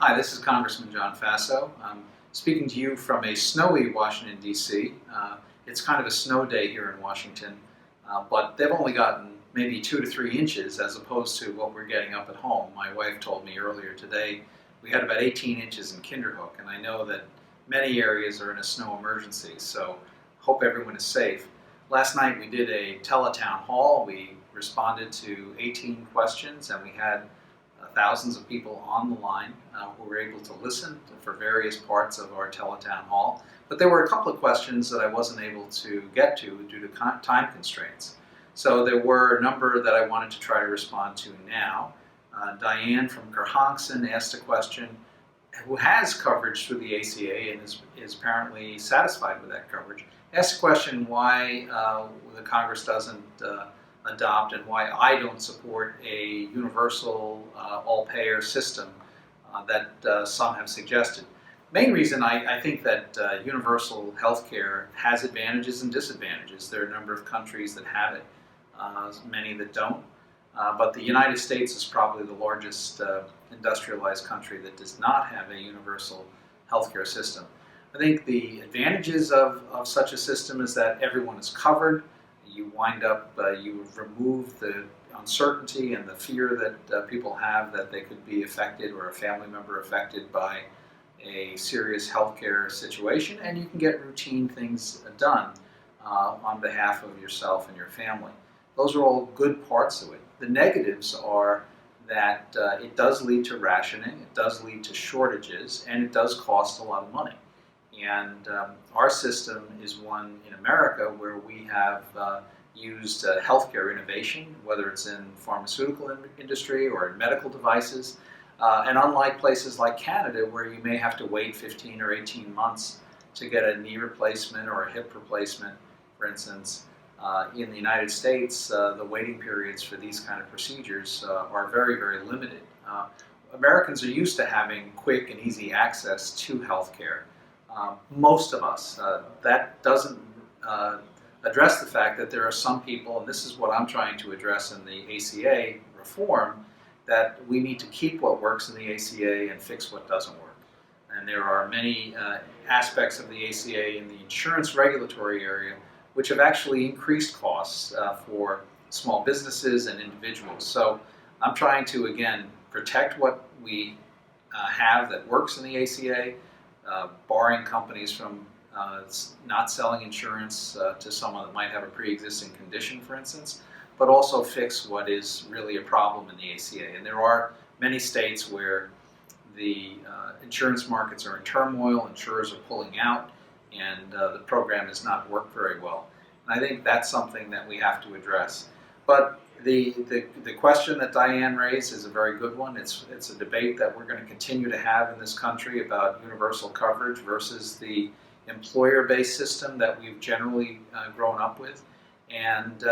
Hi, this is Congressman John Faso. I'm speaking to you from a snowy Washington, D.C. It's kind of a snow day here in Washington, but they've only gotten maybe 2 to 3 inches as opposed to what we're getting up at home. My wife told me earlier today we had about 18 inches in Kinderhook, and I know that many areas are in a snow emergency, so hope everyone is safe. Last night we did a Teletown hall. We responded to 18 questions, and we had thousands of people on the line who were able to listen for various parts of our Teletown hall. But there were a couple of questions that I wasn't able to get to due to time constraints. So there were a number that I wanted to try to respond to now. Diane from Kerhonkson asked a question, who has coverage through the ACA and is apparently satisfied with that coverage. Asked a question why the Congress doesn't adopt and why I don't support a universal all-payer system that some have suggested. Main reason I think that universal health care has advantages and disadvantages. There are a number of countries that have it, many that don't. But the United States is probably the largest industrialized country that does not have a universal healthcare system. I think the advantages of such a system is that everyone is covered. You wind up, you remove the uncertainty and the fear that people have that they could be affected or a family member affected by a serious healthcare situation, and you can get routine things done on behalf of yourself and your family. Those are all good parts of it. The negatives are that it does lead to rationing, it does lead to shortages, and it does cost a lot of money. And our system is one in America where we have used healthcare innovation, whether it's in pharmaceutical industry or in medical devices. And unlike places like Canada, where you may have to wait 15 or 18 months to get a knee replacement or a hip replacement, for instance, in the United States, the waiting periods for these kind of procedures are very, very limited. Americans are used to having quick and easy access to healthcare. Most of us. That doesn't address the fact that there are some people, and this is what I'm trying to address in the ACA reform, that we need to keep what works in the ACA and fix what doesn't work. And there are many aspects of the ACA in the insurance regulatory area which have actually increased costs for small businesses and individuals. So I'm trying to, again, protect what we have that works in the ACA, barring companies from not selling insurance to someone that might have a pre-existing condition, for instance, but also fix what is really a problem in the ACA. And there are many states where the insurance markets are in turmoil, insurers are pulling out, and the program has not worked very well. And I think that's something that we have to address. But the question that Diane raised is a very good one. It's a debate that we're going to continue to have in this country about universal coverage versus the employer-based system that we've generally grown up with. And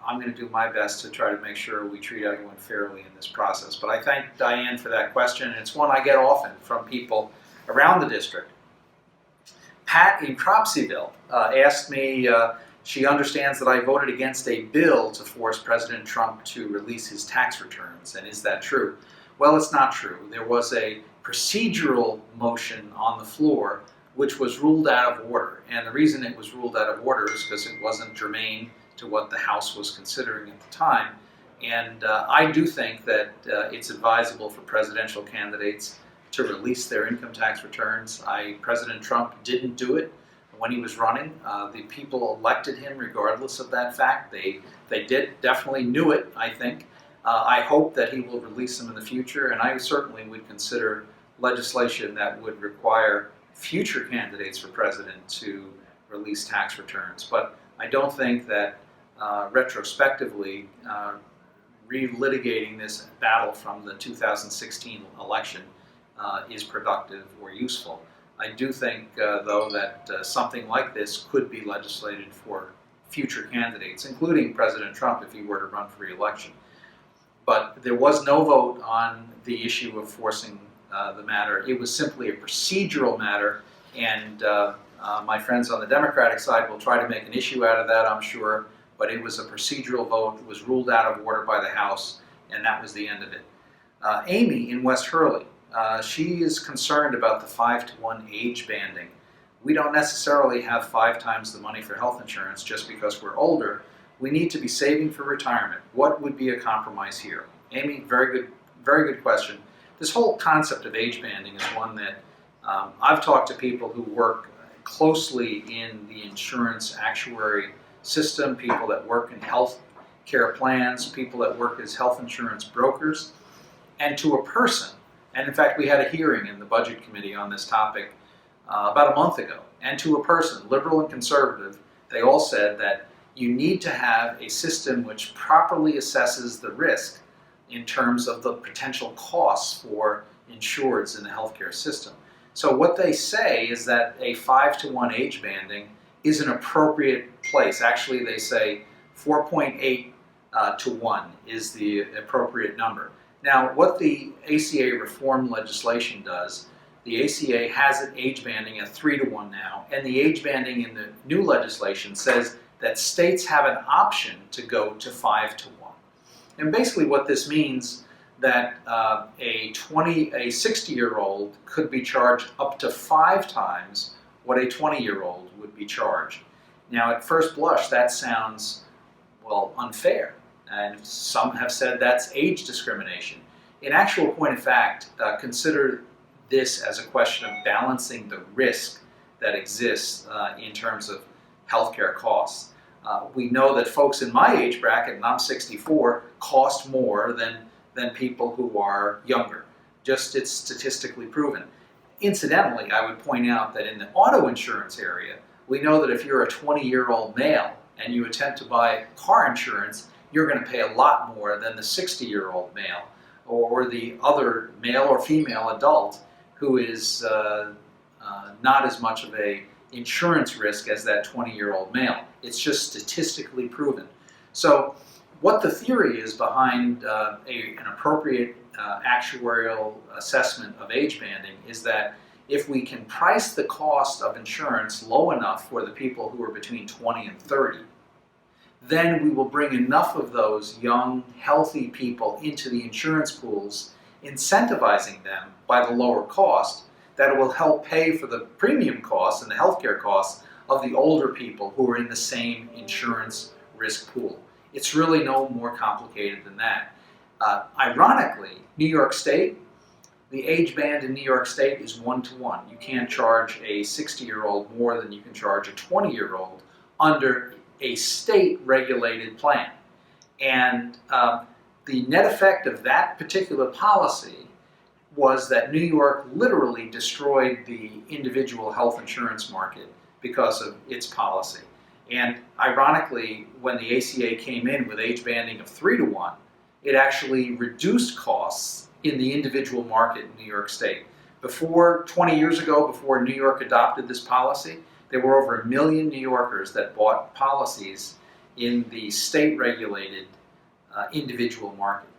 I'm going to do my best to try to make sure we treat everyone fairly in this process. But I thank Diane for that question, and it's one I get often from people around the district. Pat in Cropseyville asked me, she understands that I voted against a bill to force President Trump to release his tax returns, and is that true? Well, it's not true. There was a procedural motion on the floor which was ruled out of order, and the reason it was ruled out of order is because it wasn't germane to what the House was considering at the time. And I do think that it's advisable for presidential candidates to release their income tax returns. President Trump didn't do it when he was running. The people elected him regardless of that fact. They definitely knew it, I think. I hope that he will release them in the future, and I certainly would consider legislation that would require future candidates for president to release tax returns. But I don't think that retrospectively relitigating this battle from the 2016 election is productive or useful. I do think, though, that something like this could be legislated for future candidates, including President Trump if he were to run for re-election. But there was no vote on the issue of forcing the matter. It was simply a procedural matter, and my friends on the Democratic side will try to make an issue out of that, I'm sure, but it was a procedural vote. It was ruled out of order by the House, and that was the end of it. Amy in West Hurley she is concerned about the 5-to-1 age banding. We don't necessarily have 5 times the money for health insurance just because we're older. We need to be saving for retirement. What would be a compromise here? Amy, very good question. This whole concept of age banding is one that I've talked to people who work closely in the insurance actuary system, people that work in health care plans, people that work as health insurance brokers, and to a person. And in fact, we had a hearing in the Budget Committee on this topic about a month ago. And to a person, liberal and conservative, they all said that you need to have a system which properly assesses the risk in terms of the potential costs for insureds in the healthcare system. So what they say is that a 5-to-1 age banding is an appropriate place. Actually, they say 4.8 to 1 is the appropriate number. Now, what the ACA reform legislation does, the ACA has an age banding at 3-to-1 now, and the age banding in the new legislation says that states have an option to go to 5-to-1. And basically what this means that a 60-year-old could be charged up to 5 times what a 20-year-old would be charged. Now, at first blush, that sounds, well, unfair. And some have said that's age discrimination. In actual point of fact, consider this as a question of balancing the risk that exists in terms of healthcare costs. We know that folks in my age bracket, and I'm 64, cost more than people who are younger. Just it's statistically proven. Incidentally, I would point out that in the auto insurance area, we know that if you're a 20-year-old male and you attempt to buy car insurance, you're going to pay a lot more than the 60-year-old male or the other male or female adult who is not as much of a insurance risk as that 20-year-old male. It's just statistically proven. So what the theory is behind an appropriate actuarial assessment of age banding is that if we can price the cost of insurance low enough for the people who are between 20 and 30, then we will bring enough of those young, healthy people into the insurance pools, incentivizing them by the lower cost, that it will help pay for the premium costs and the healthcare costs of the older people who are in the same insurance risk pool. It's really no more complicated than that. Ironically, New York State, the age band in New York State is 1-to-1. You can't charge a 60-year-old more than you can charge a 20-year-old under a state-regulated plan. And the net effect of that particular policy was that New York literally destroyed the individual health insurance market because of its policy. And ironically, when the ACA came in with age banding of 3-to-1, it actually reduced costs in the individual market in New York State. 20 years ago, before New York adopted this policy, there were over 1 million New Yorkers that bought policies in the state-regulated individual market.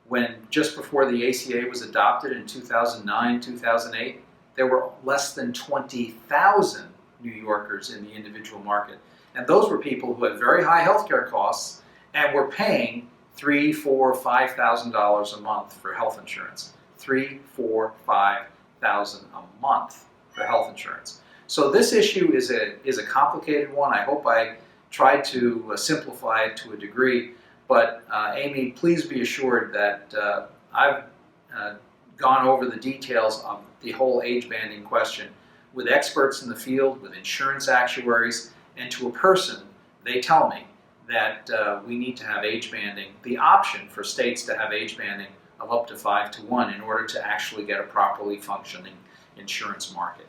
When just before the ACA was adopted in 2009, 2008, there were less than 20,000 New Yorkers in the individual market. And those were people who had very high healthcare costs and were paying $3,000, $4,000, $5,000 a month for health insurance. $3,000, $4,000, $5,000 a month for health insurance. So this issue is a complicated one. I hope I tried to simplify it to a degree. But Amy, please be assured that I've gone over the details of the whole age banding question with experts in the field, with insurance actuaries, and to a person, they tell me that we need to have age banding, the option for states to have age banding of up to 5-to-1 in order to actually get a properly functioning insurance market.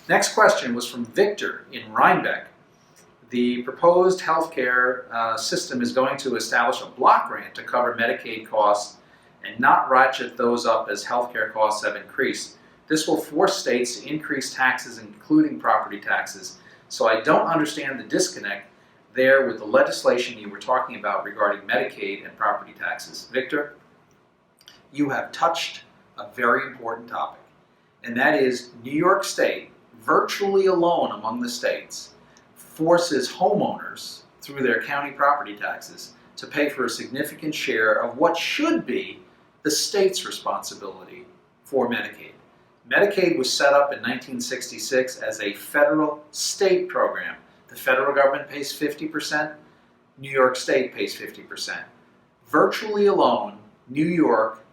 Next question was from Victor in Rhinebeck. The proposed healthcare system is going to establish a block grant to cover Medicaid costs and not ratchet those up as healthcare costs have increased. This will force states to increase taxes, including property taxes. So I don't understand the disconnect there with the legislation you were talking about regarding Medicaid and property taxes. Victor, you have touched a very important topic, and that is New York State, virtually alone among the states, forces homeowners through their county property taxes to pay for a significant share of what should be the state's responsibility for Medicaid. Medicaid was set up in 1966 as a federal-state program. The federal government pays 50%, New York State pays 50%. Virtually alone, New York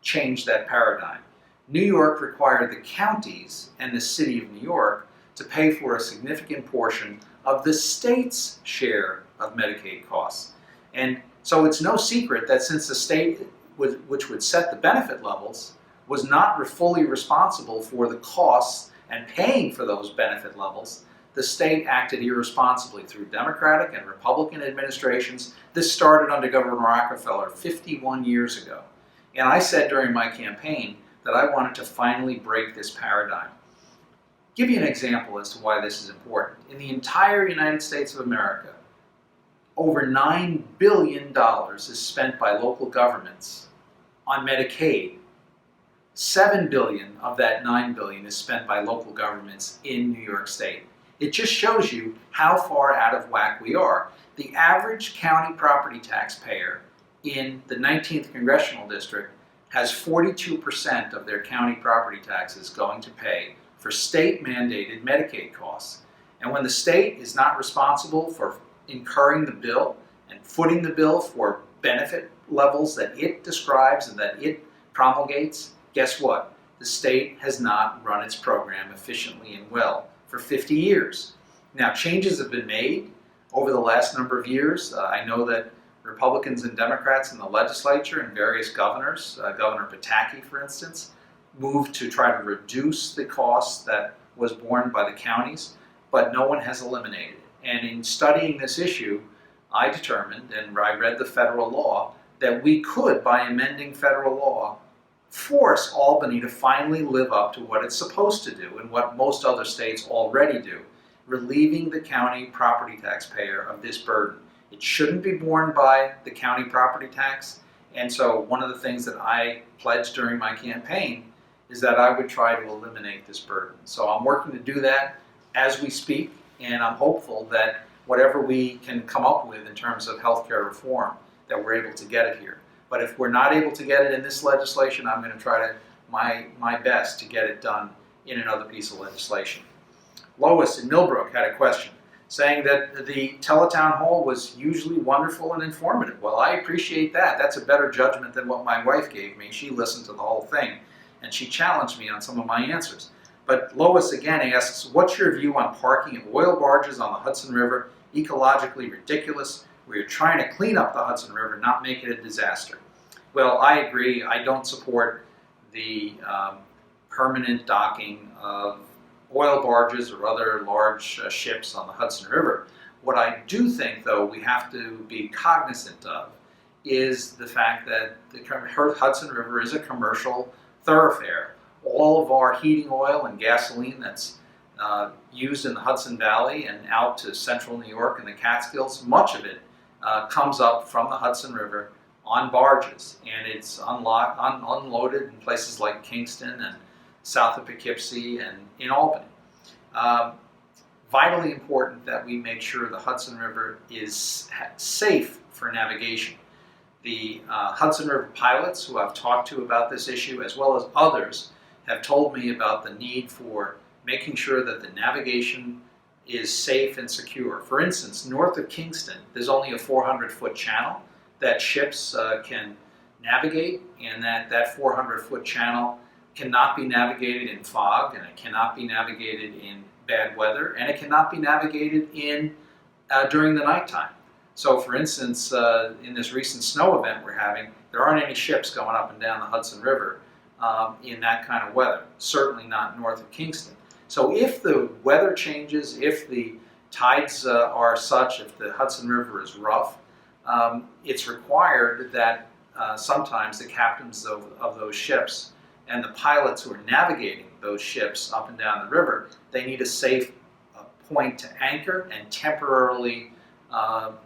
changed that paradigm. New York required the counties and the city of New York to pay for a significant portion of the state's share of Medicaid costs. And so it's no secret that since the state, which would set the benefit levels, was not fully responsible for the costs and paying for those benefit levels, the state acted irresponsibly through Democratic and Republican administrations. This started under Governor Rockefeller 51 years ago. And I said during my campaign that I wanted to finally break this paradigm. Give you an example as to why this is important. In the entire United States of America, over $9 billion is spent by local governments on Medicaid. $7 billion of that $9 billion is spent by local governments in New York State. It just shows you how far out of whack we are. The average county property taxpayer in the 19th Congressional District has 42% of their county property taxes going to pay for state-mandated Medicaid costs. And when the state is not responsible for incurring the bill and footing the bill for benefit levels that it describes and that it promulgates, guess what? The state has not run its program efficiently and well for 50 years. Now, changes have been made over the last number of years. I know that Republicans and Democrats in the legislature and various governors, Governor Pataki, for instance, moved to try to reduce the cost that was borne by the counties, but no one has eliminated it. And in studying this issue, I determined, and I read the federal law, that we could, by amending federal law, force Albany to finally live up to what it's supposed to do and what most other states already do, relieving the county property taxpayer of this burden. It shouldn't be borne by the county property tax, and so one of the things that I pledged during my campaign is that I would try to eliminate this burden. So I'm working to do that as we speak, and I'm hopeful that whatever we can come up with in terms of healthcare reform, that we're able to get it here. But if we're not able to get it in this legislation, I'm going to try to my best to get it done in another piece of legislation. Lois in Millbrook had a question saying that the Teletown Hall was usually wonderful and informative. Well, I appreciate that. That's a better judgment than what my wife gave me. She listened to the whole thing, and she challenged me on some of my answers. But Lois again asks, what's your view on parking of oil barges on the Hudson River? Ecologically ridiculous. We're trying to clean up the Hudson River, not make it a disaster. Well, I agree. I don't support the permanent docking of oil barges or other large ships on the Hudson River. What I do think, though, we have to be cognizant of is the fact that the Hudson River is a commercial thoroughfare. All of our heating oil and gasoline that's used in the Hudson Valley and out to central New York and the Catskills, much of it comes up from the Hudson River on barges, and it's unloaded in places like Kingston and south of Poughkeepsie and in Albany. Vitally important that we make sure the Hudson River is safe for navigation. The Hudson River pilots who I've talked to about this issue, as well as others, have told me about the need for making sure that the navigation is safe and secure. For instance, north of Kingston, there's only a 400-foot channel that ships can navigate, and that 400-foot channel cannot be navigated in fog, and it cannot be navigated in bad weather, and it cannot be navigated in during the nighttime. So for instance, in this recent snow event we're having, there aren't any ships going up and down the Hudson River in that kind of weather, certainly not north of Kingston. So if the weather changes, if the tides are such, if the Hudson River is rough, it's required that sometimes the captains of those ships and the pilots who are navigating those ships up and down the river, they need a safe point to anchor and temporarily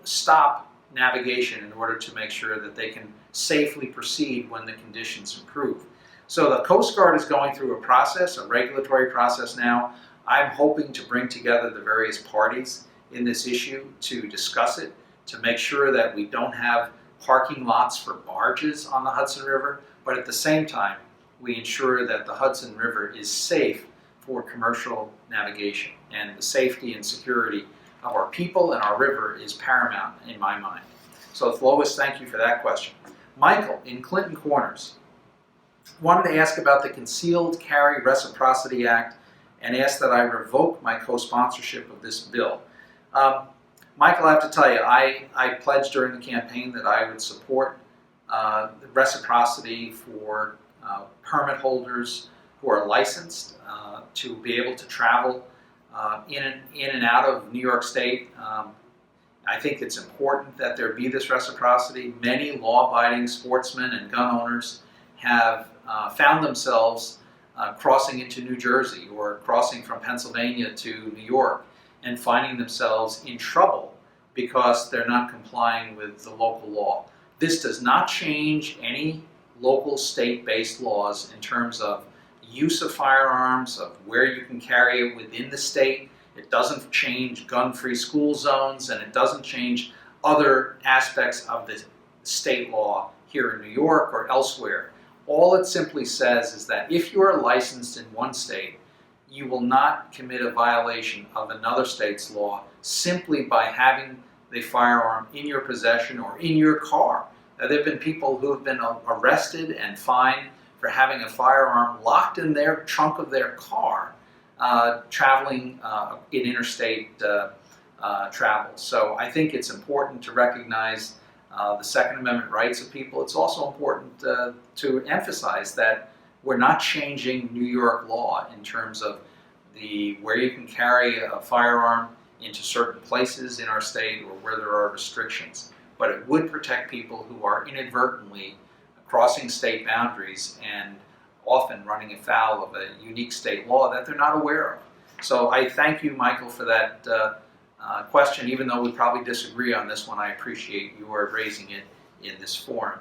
stop navigation in order to make sure that they can safely proceed when the conditions improve. So the Coast Guard is going through a process, a regulatory process now. I'm hoping to bring together the various parties in this issue to discuss it, to make sure that we don't have parking lots for barges on the Hudson River, but at the same time, we ensure that the Hudson River is safe for commercial navigation. And the safety and security of our people and our river is paramount in my mind. So Lois, thank you for that question. Michael in Clinton Corners wanted to ask about the Concealed Carry Reciprocity Act and asked that I revoke my co-sponsorship of this bill. Michael, I have to tell you, I pledged during the campaign that I would support the reciprocity for permit holders who are licensed to be able to travel in and out of New York State. I think it's important that there be this reciprocity. Many law-abiding sportsmen and gun owners have found themselves crossing into New Jersey or crossing from Pennsylvania to New York and finding themselves in trouble because they're not complying with the local law. This does not change any local state-based laws in terms of use of firearms, of where you can carry it within the state. It doesn't change gun-free school zones, and it doesn't change other aspects of the state law here in New York or elsewhere. All it simply says is that if you are licensed in one state, you will not commit a violation of another state's law simply by having the firearm in your possession or in your car. Now, there have been people who have been arrested and fined for having a firearm locked in their trunk of their car, traveling in interstate travel. So I think it's important to recognize the Second Amendment rights of people. It's also important to emphasize that we're not changing New York law in terms of where you can carry a firearm into certain places in our state or where there are restrictions. But it would protect people who are inadvertently crossing state boundaries and often running afoul of a unique state law that they're not aware of. So I thank you, Michael, for that question. Even though we probably disagree on this one, I appreciate your raising it in this forum.